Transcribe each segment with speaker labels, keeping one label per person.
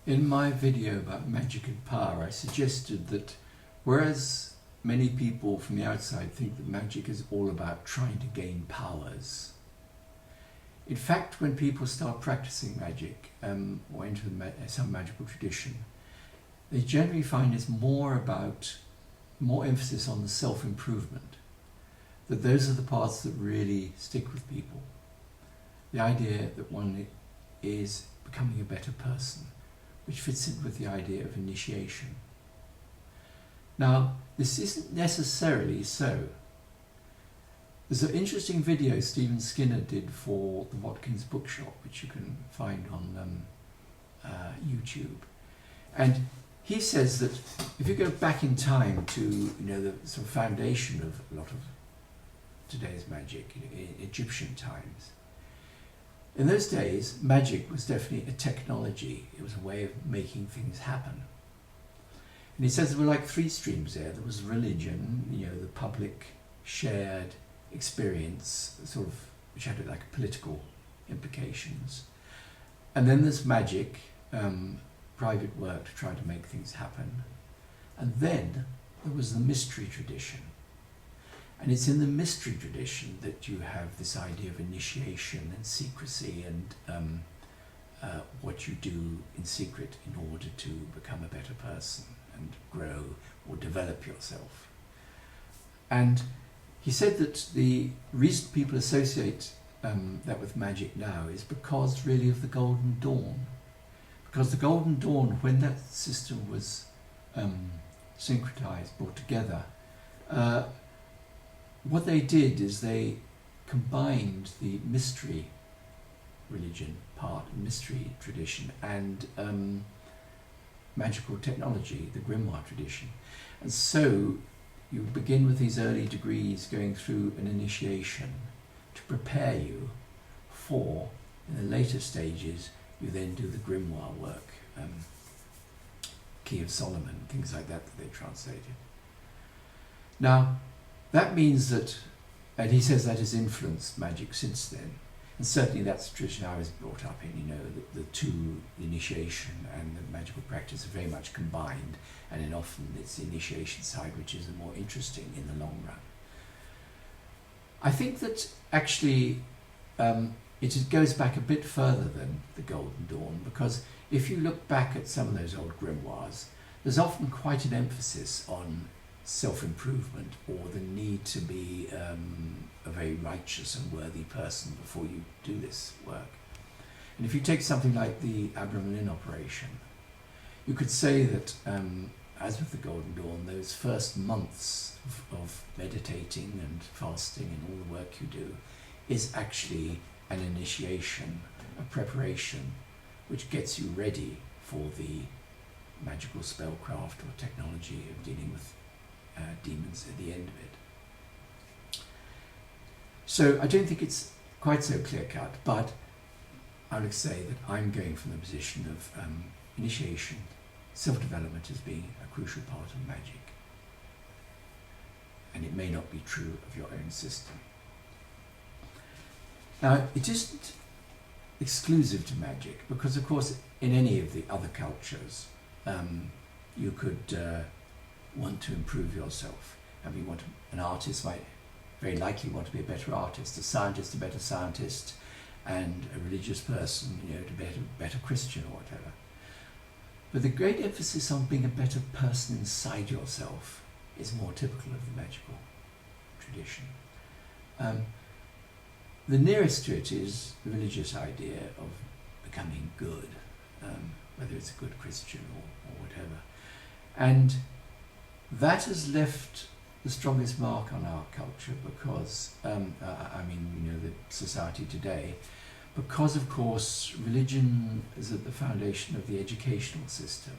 Speaker 1: In my video about magic and power, I suggested that whereas many people from the outside think that magic is all about trying to gain powers, in fact, when people start practicing magic or enter some magical tradition, they generally find it's more emphasis on the self-improvement, that those are the parts that really stick with people. The idea that one is becoming a better person, which fits in with the idea of initiation. Now, this isn't necessarily so. There's an interesting video Stephen Skinner did for the Watkins Bookshop, which you can find on YouTube. And he says that if you go back in time to the sort of foundation of a lot of today's magic, in Egyptian times, in those days, magic was definitely a technology. It was a way of making things happen. And he says there were like three streams there. There was religion, the public shared experience, sort of, which had like political implications. And then there's magic, private work to try to make things happen. And then there was the mystery tradition. And it's in the mystery tradition that you have this idea of initiation and secrecy and what you do in secret in order to become a better person and grow or develop yourself. And he said that the reason people associate that with magic now is because really of the Golden Dawn. Because the Golden Dawn, when that system was syncretized, brought together, what they did is they combined the mystery religion part, mystery tradition, and magical technology, the grimoire tradition. And so you begin with these early degrees going through an initiation to prepare you for, in the later stages, you then do the grimoire work, Key of Solomon, things like that they translated. Now, that means that, and he says that has influenced magic since then, and certainly that's the tradition I was brought up in, the two, the initiation and the magical practice are very much combined, and then often it's the initiation side which is the more interesting in the long run. I think that actually it goes back a bit further than the Golden Dawn, because if you look back at some of those old grimoires, there's often quite an emphasis on self-improvement or the need to be a very righteous and worthy person before you do this work. And if you take something like the Abramelin operation, you could say that, as with the Golden Dawn, those first months of meditating and fasting and all the work you do is actually an initiation, a preparation, which gets you ready for the magical spellcraft or technology of dealing with demons at the end of it. So I don't think it's quite so clear-cut, but I would say that I'm going from the position of initiation, self-development as being a crucial part of magic. And it may not be true of your own system. Now, it isn't exclusive to magic, because of course in any of the other cultures you could want to improve yourself. And an artist might very likely want to be a better artist, a scientist a better scientist, and a religious person to be a better Christian or whatever. But the great emphasis on being a better person inside yourself is more typical of the magical tradition. The nearest to it is the religious idea of becoming good, whether it's a good Christian or whatever. And that has left the strongest mark on our culture because, the society today, because of course religion is at the foundation of the educational system.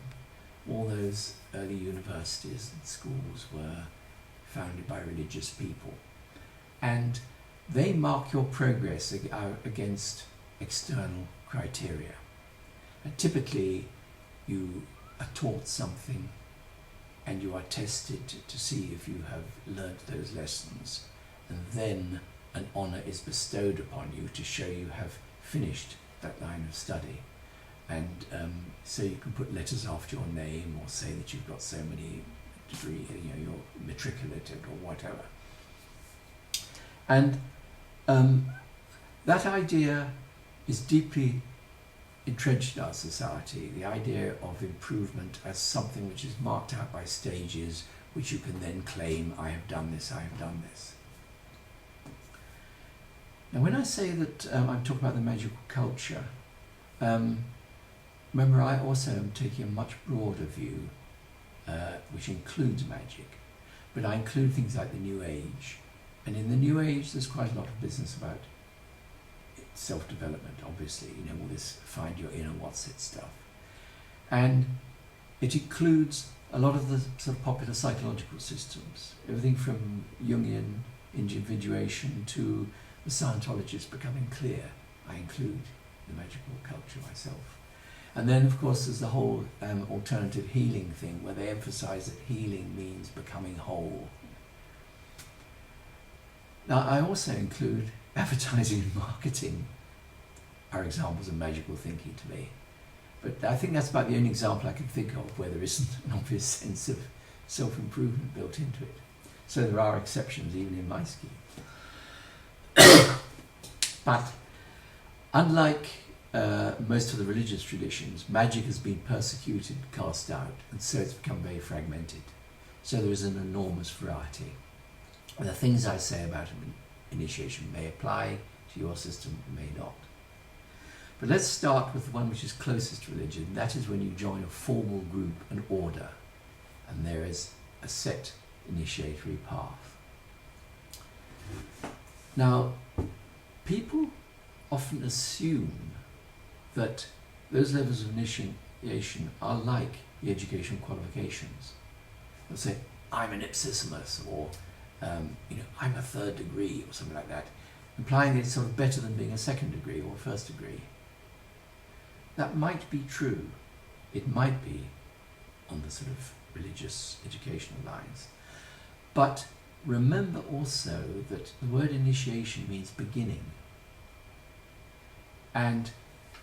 Speaker 1: All those early universities and schools were founded by religious people. And they mark your progress against external criteria. And typically you are taught something and you are tested to see if you have learnt those lessons, and then an honour is bestowed upon you to show you have finished that line of study. And So you can put letters after your name, or say that you've got so many degrees, you're matriculated or whatever. And that idea is deeply entrenched in our society, the idea of improvement as something which is marked out by stages, which you can then claim, I have done this, I have done this. Now when I say that I'm talking about the magical culture, remember I also am taking a much broader view, which includes magic, but I include things like the New Age. And in the New Age there's quite a lot of business about self-development, obviously, all this find your inner what's it stuff. And it includes a lot of the sort of popular psychological systems, everything from Jungian individuation to the Scientologists becoming clear. I include the magical culture myself. And then of course there's the whole alternative healing thing, where they emphasize that healing means becoming whole. Now I also include advertising and marketing are examples of magical thinking to me. But I think that's about the only example I can think of where there isn't an obvious sense of self-improvement built into it. So there are exceptions even in my scheme. But unlike most of the religious traditions, magic has been persecuted, cast out, and so it's become very fragmented. So there is an enormous variety. And the things I say about initiation may apply to your system, may not. But let's start with the one which is closest to religion. That is when you join a formal group, an order, and there is a set initiatory path. Now, people often assume that those levels of initiation are like the educational qualifications. They'll say, I'm an ipsissimus, or I'm a third degree, or something like that, implying that it's sort of better than being a second degree or a first degree. That might be true. It might be on the sort of religious educational lines. But remember also that the word initiation means beginning. And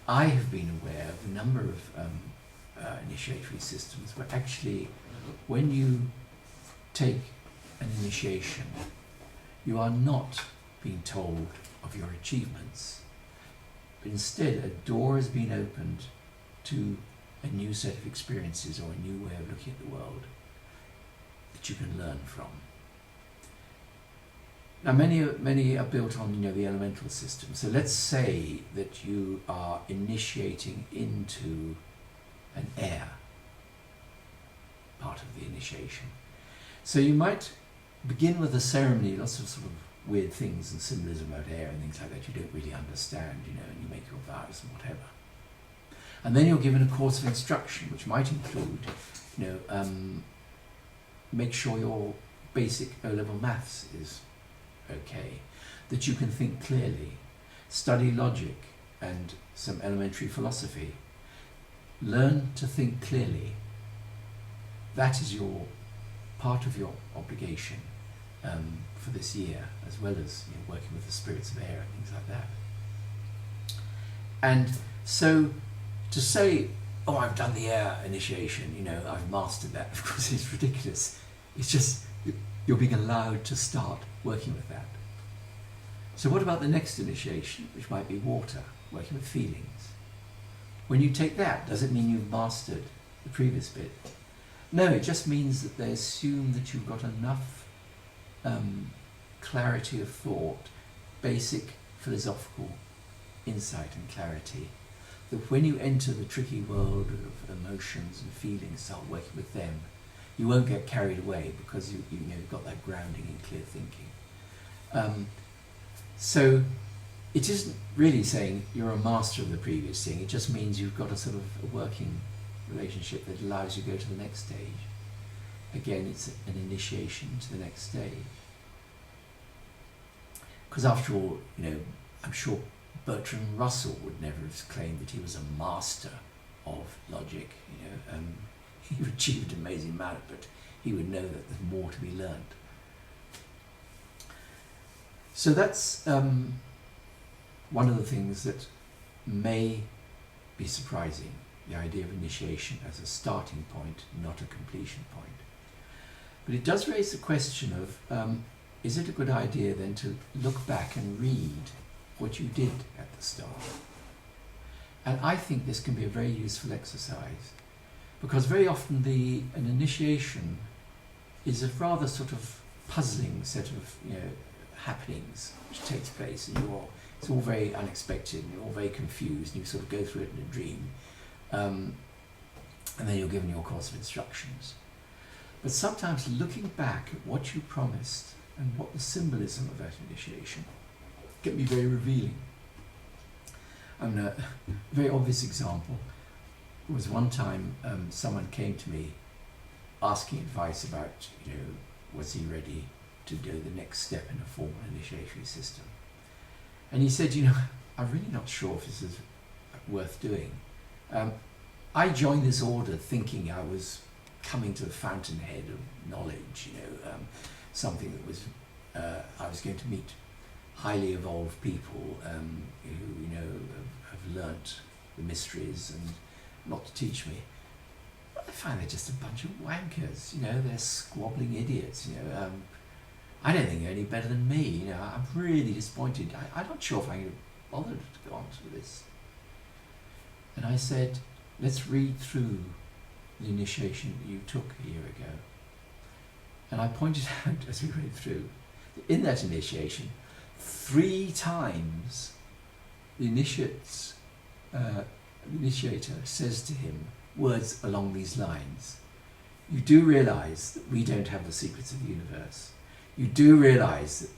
Speaker 1: I have been aware of a number of initiatory systems where actually when you take an initiation, you are not being told of your achievements, but instead a door has been opened to a new set of experiences or a new way of looking at the world that you can learn from. Now many are built on the elemental system. So let's say that you are initiating into an air part of the initiation. So you might begin with a ceremony, lots of sort of weird things and symbolism about air and things like that you don't really understand, and you make your vows and whatever. And then you're given a course of instruction, which might include, make sure your basic O-level maths is okay, that you can think clearly, study logic and some elementary philosophy, learn to think clearly. That is your part of your obligation for this year, as well as working with the spirits of air and things like that. And so to say, oh, I've done the air initiation, I've mastered that, of course it's ridiculous. It's just you're being allowed to start working with that. So what about the next initiation, which might be water, working with feelings? When you take that, does it mean you've mastered the previous bit? No, it just means that they assume that you've got enough clarity of thought, basic philosophical insight and clarity, that when you enter the tricky world of emotions and feelings, start working with them, you won't get carried away because you've got that grounding in clear thinking. So it isn't really saying you're a master of the previous thing, it just means you've got a sort of a working relationship that allows you to go to the next stage. Again, it's an initiation to the next stage. Because after all, I'm sure Bertrand Russell would never have claimed that he was a master of logic. He achieved an amazing amount, but he would know that there's more to be learned. So that's one of the things that may be surprising the idea of initiation as a starting point, not a completion point. But it does raise the question of, is it a good idea then to look back and read what you did at the start? And I think this can be a very useful exercise, because very often an initiation is a rather sort of puzzling set of happenings which takes place, and it's all very unexpected, and you're all very confused, and you sort of go through it in a dream, and then you're given your course of instructions. But sometimes looking back at what you promised and what the symbolism of that initiation can be very revealing. A very obvious example was one time someone came to me asking advice about, was he ready to do the next step in a formal initiatory system. And he said, I'm really not sure if this is worth doing. I joined this order thinking I was coming to the fountainhead of knowledge, something that was, I was going to meet highly evolved people who, have learnt the mysteries and not to teach me. But I find they're just a bunch of wankers, they're squabbling idiots, I don't think they're any better than me, I'm really disappointed. I'm not sure if I'm going to bother to go on to this. And I said, let's read through the initiation that you took a year ago. And I pointed out as we read through, in that initiation, 3 times the initiator says to him words along these lines. You do realise that we don't have the secrets of the universe. You do realise that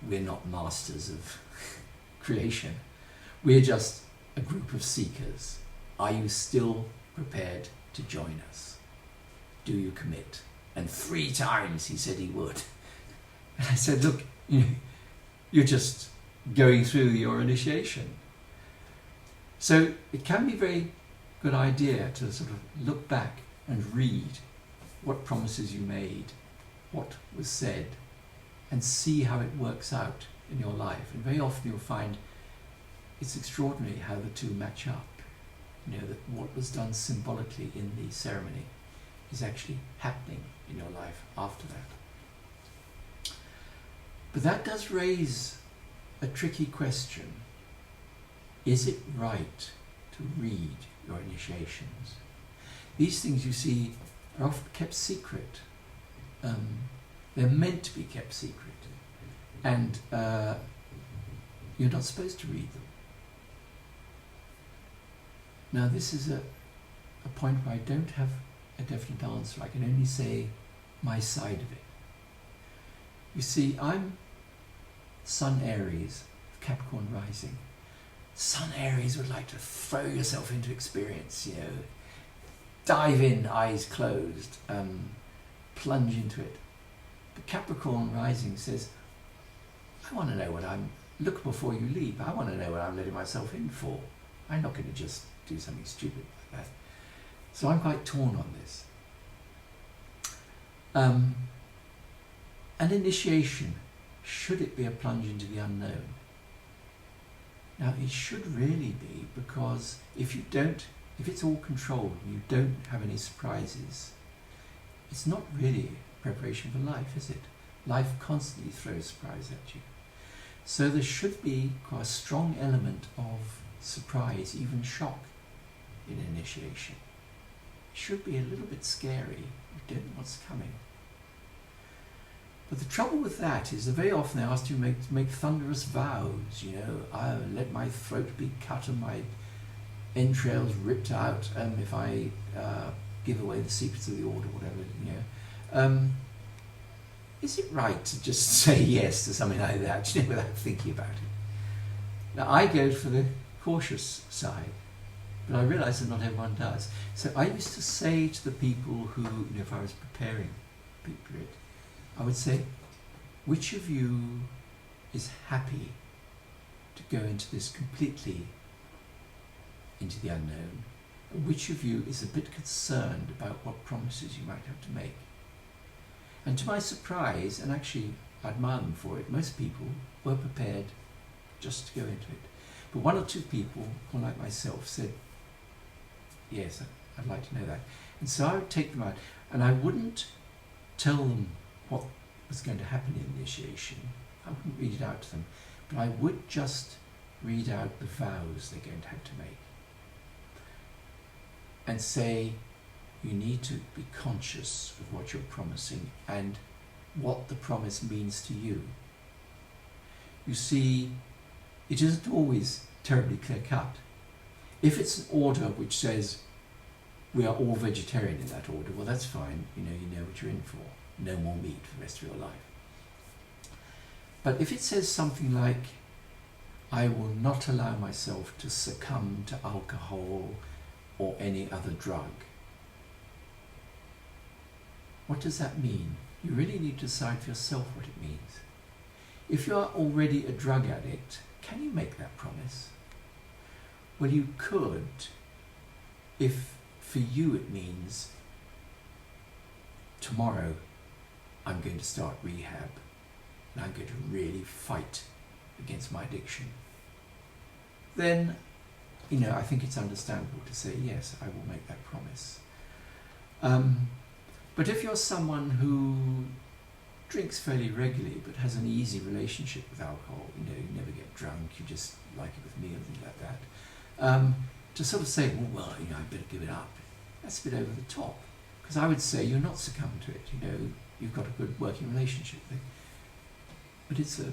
Speaker 1: we're not masters of creation. We're just a group of seekers. Are you still prepared to join us? Do you commit? And 3 times he said he would. And I said, look, you're just going through your initiation. So it can be a very good idea to sort of look back and read what promises you made, what was said, and see how it works out in your life. And very often you'll find it's extraordinary how the two match up. That what was done symbolically in the ceremony is actually happening in your life after that. But that does raise a tricky question. Is it right to read your initiations? These things, you see, are often kept secret. They're meant to be kept secret. And you're not supposed to read them. Now, this is a point where I don't have a definite answer. I can only say my side of it. You see, I'm Sun Aries, Capricorn rising. Sun Aries would like to throw yourself into experience, dive in, eyes closed, plunge into it. But Capricorn rising says, I want to know look before you leap. I want to know what I'm letting myself in for. I'm not going to just do something stupid like that. So I'm quite torn on this. An initiation, should it be a plunge into the unknown? Now it should really be, because if it's all controlled and you don't have any surprises, it's not really preparation for life, is it? Life constantly throws surprise at you. So there should be quite a strong element of surprise, even shock, in initiation. It should be a little bit scary. You don't know what's coming. But the trouble with that is that very often they ask you to make thunderous vows, I'll let my throat be cut and my entrails ripped out if I give away the secrets of the order, whatever, Is it right to just say yes to something like that, without thinking about it? Now, I go for the cautious side, but I realise that not everyone does. So I used to say to the people who, if I was preparing for it, I would say, which of you is happy to go into this completely into the unknown? And which of you is a bit concerned about what promises you might have to make? And to my surprise, and actually I admire them for it, most people were prepared just to go into it. But 1 or 2 people, more like myself, said, yes, I'd like to know that. And so I would take them out, and I wouldn't tell them what was going to happen in initiation. I wouldn't read it out to them, but I would just read out the vows they're going to have to make and say, you need to be conscious of what you're promising and what the promise means to you. You see, it isn't always terribly clear-cut. If it's an order which says we are all vegetarian in that order, well, that's fine. You know what you're in for. No more meat for the rest of your life. But if it says something like, I will not allow myself to succumb to alcohol or any other drug, what does that mean? You really need to decide for yourself what it means. If you are already a drug addict, can you make that promise? Well, you could, if for you it means tomorrow I'm going to start rehab and I'm going to really fight against my addiction. Then, I think it's understandable to say, yes, I will make that promise. But if you're someone who drinks fairly regularly but has an easy relationship with alcohol, you never get drunk, you just like it with me and things like that, to sort of say, well, I better give it up, that's a bit over the top. Because I would say you're not succumbing to it, you've got a good working relationship with it. But it's a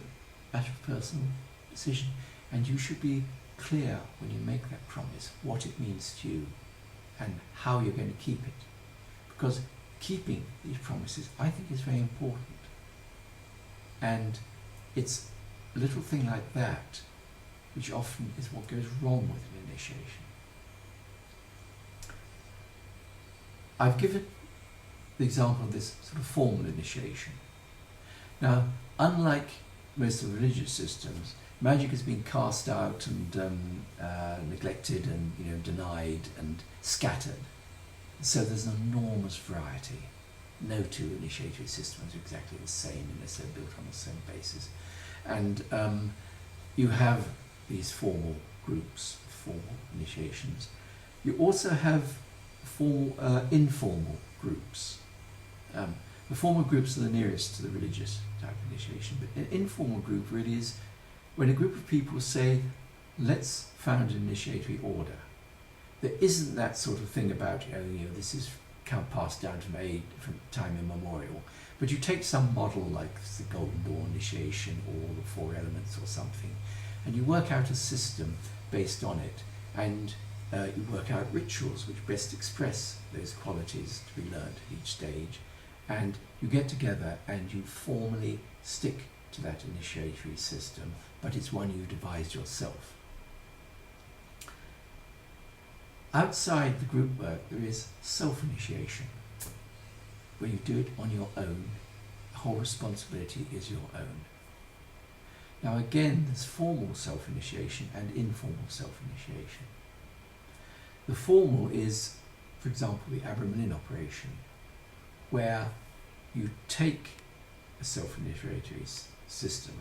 Speaker 1: matter of personal decision, and you should be clear when you make that promise what it means to you and how you're going to keep it. Because keeping these promises, I think, is very important. And it's a little thing like that which often is what goes wrong with an initiation. I've given the example of this sort of formal initiation. Now, unlike most of the religious systems, magic has been cast out and neglected and denied and scattered. So there's an enormous variety. No two initiatory systems are exactly the same unless they're built on the same basis. And you have these formal groups, formal initiations. You also have informal groups. The formal groups are the nearest to the religious type of initiation, but an informal group really is when a group of people say, let's found an initiatory order. There isn't that sort of thing about, this is kind of passed down from time immemorial, but you take some model like the Golden Dawn initiation or the Four Elements or something, and you work out a system based on it, and you work out rituals which best express those qualities to be learned at each stage, and you get together and you formally stick to that initiatory system, but it's one you devised yourself. Outside the group work, there is self-initiation, where you do it on your own. The whole responsibility is your own. Now again, there's formal self-initiation and informal self-initiation. The formal is, for example, the Abramelin operation, where you take a self-initiatory system,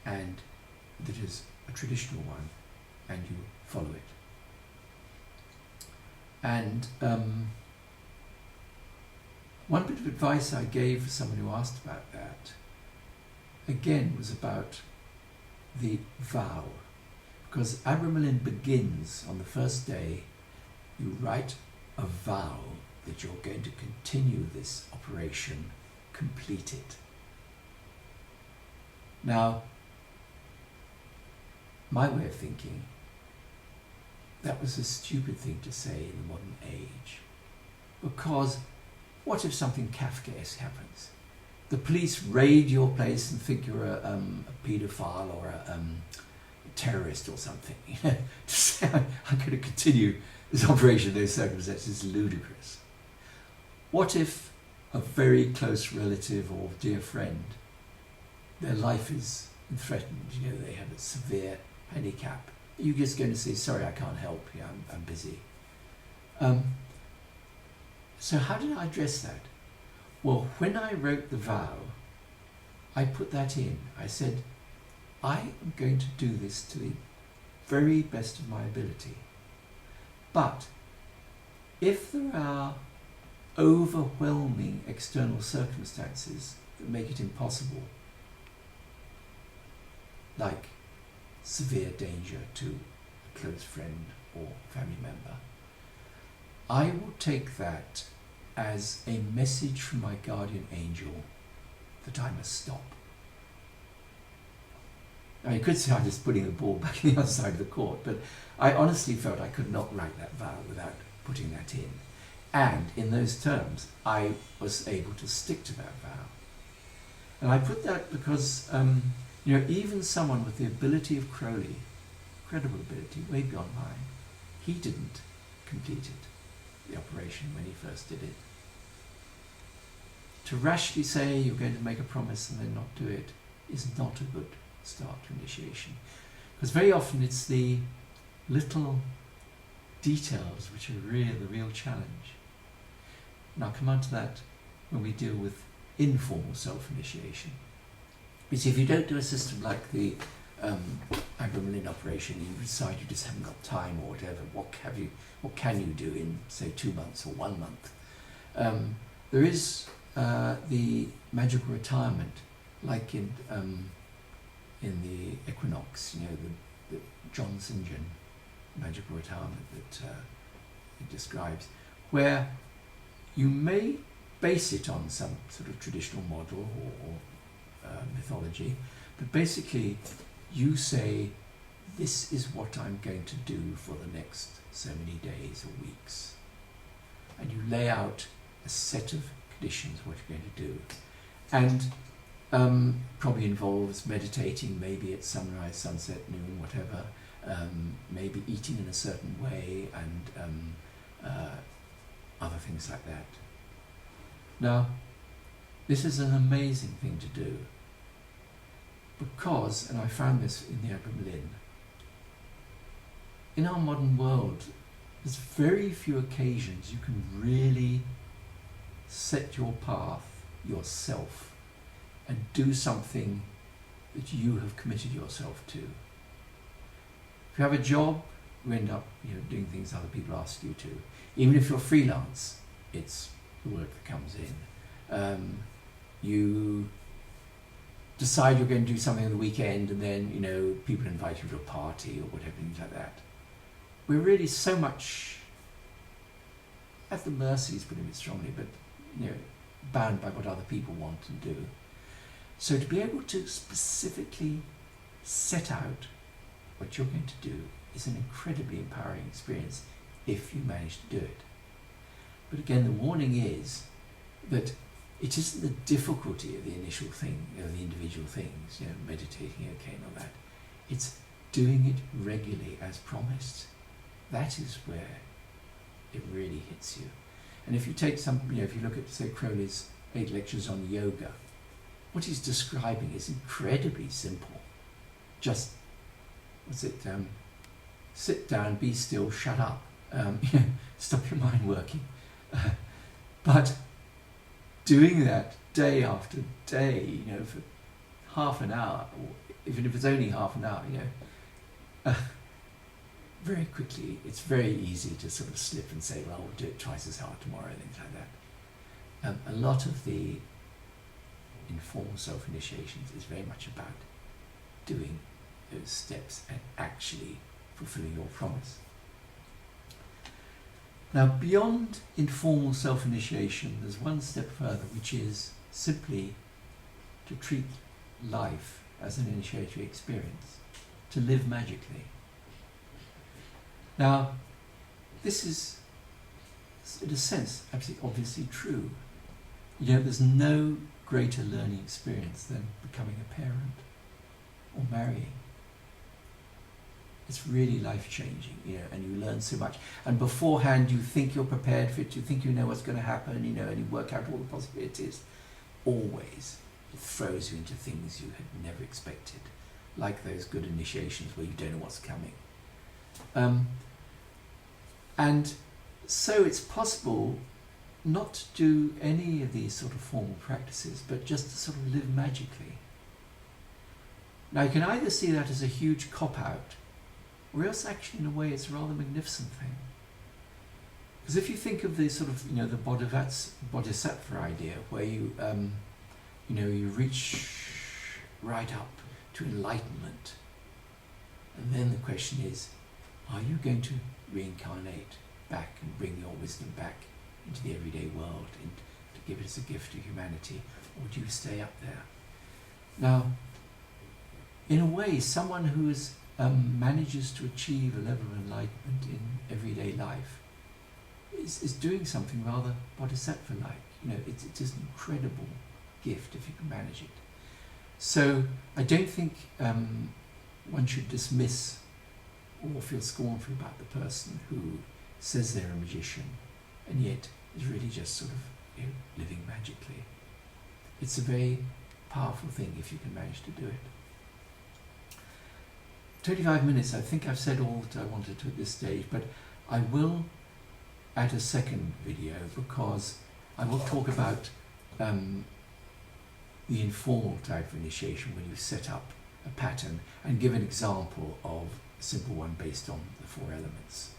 Speaker 1: and that is a traditional one, and you follow it. And one bit of advice I gave for someone who asked about that, again, was about the vow. Because Abramelin begins on the first day, you write a vow that you're going to continue this operation, complete it. Now, my way of thinking, that was a stupid thing to say in the modern age. Because what if something Kafkaesque happens? The police raid your place and think you're a paedophile or a terrorist or something. To say I'm going to continue this operation in those circumstances is ludicrous. What if a very close relative or dear friend, their life is threatened, they have a severe handicap? You're just going to say, sorry, I can't help, I'm busy. So how did I address that? Well, when I wrote the vow, I put that in. I said, I am going to do this to the very best of my ability. But if there are overwhelming external circumstances that make it impossible, like severe danger to a close friend or family member, I will take that as a message from my guardian angel that I must stop. Now, you could say I'm just putting the ball back on the other side of the court, but I honestly felt I could not write that vow without putting that in. And in those terms, I was able to stick to that vow. And I put that because, even someone with the ability of Crowley, incredible ability, way beyond mine, he didn't complete it, the operation, when he first did it. To rashly say you're going to make a promise and then not do it is not a good start to initiation. Because very often it's the little details which are really the real challenge. And I'll come on to that when we deal with informal self-initiation. You see, if you don't do a system like the Anglo-Malin operation, you decide you just haven't got time or whatever, what can you do in, say, 2 months or 1 month? There is the magical retirement, like in the Equinox, the John St. John magical retirement that it describes, where you may base it on some sort of traditional model or mythology, but basically you say, this is what I'm going to do for the next so many days or weeks. And you lay out a set of conditions, what you're going to do. And probably involves meditating, maybe at sunrise, sunset, noon, whatever, maybe eating in a certain way, and other things like that. Now, this is an amazing thing to do because, and I found this in the Anglo-Malin, in our modern world, there's very few occasions you can really set your path yourself and do something that you have committed yourself to. If you have a job, you end up doing things other people ask you to. Even if you're freelance, it's the work that comes in. You decide you're going to do something on the weekend, and then people invite you to a party or whatever, things like that. We're really so much at the mercy, is putting it strongly, but bound by what other people want and do. So to be able to specifically set out what you're going to do is an incredibly empowering experience if you manage to do it. But again, the warning is that it isn't the difficulty of the initial thing, the individual things, meditating, okay, and all that. It's doing it regularly as promised. That is where it really hits you. And if you take if you look at, say, Crowley's 8 lectures on yoga, what he's describing is incredibly simple. Just, sit down, be still, shut up, stop your mind working. But doing that day after day, for half an hour, or even if it's only half an hour, very quickly, it's very easy to sort of slip and say, well, we'll do it twice as hard tomorrow, things like that. A lot of the informal self-initiations is very much about doing those steps and actually fulfilling your promise. Now, beyond informal self-initiation, there's one step further, which is simply to treat life as an initiatory experience, to live magically. Now, this is, in a sense, absolutely obviously true. There's no greater learning experience than becoming a parent or marrying. It's really life-changing, and you learn so much. And beforehand, you think you're prepared for it, you think you know what's going to happen, and you work out all the possibilities. Always, it throws you into things you had never expected, like those good initiations where you don't know what's coming. And so it's possible not to do any of these sort of formal practices, but just to sort of live magically. Now, you can either see that as a huge cop-out, or else actually, in a way, it's a rather magnificent thing. Because if you think of the sort of, the bodhisattva idea, where you reach right up to enlightenment, and then the question is, are you going to reincarnate back and bring your wisdom back into the everyday world and to give it as a gift to humanity, or do you stay up there? Now, in a way, someone who manages to achieve a level of enlightenment in everyday life is doing something rather bodhisattva-like. It's just an incredible gift if you can manage it. So I don't think one should dismiss or feel scornful about the person who says they're a magician and yet is really just sort of living magically. It's a very powerful thing if you can manage to do it. 25 minutes, I think I've said all that I wanted to at this stage, but I will add a second video because I will talk about the informal type of initiation when you set up a pattern and give an example of a simple one based on the 4 elements.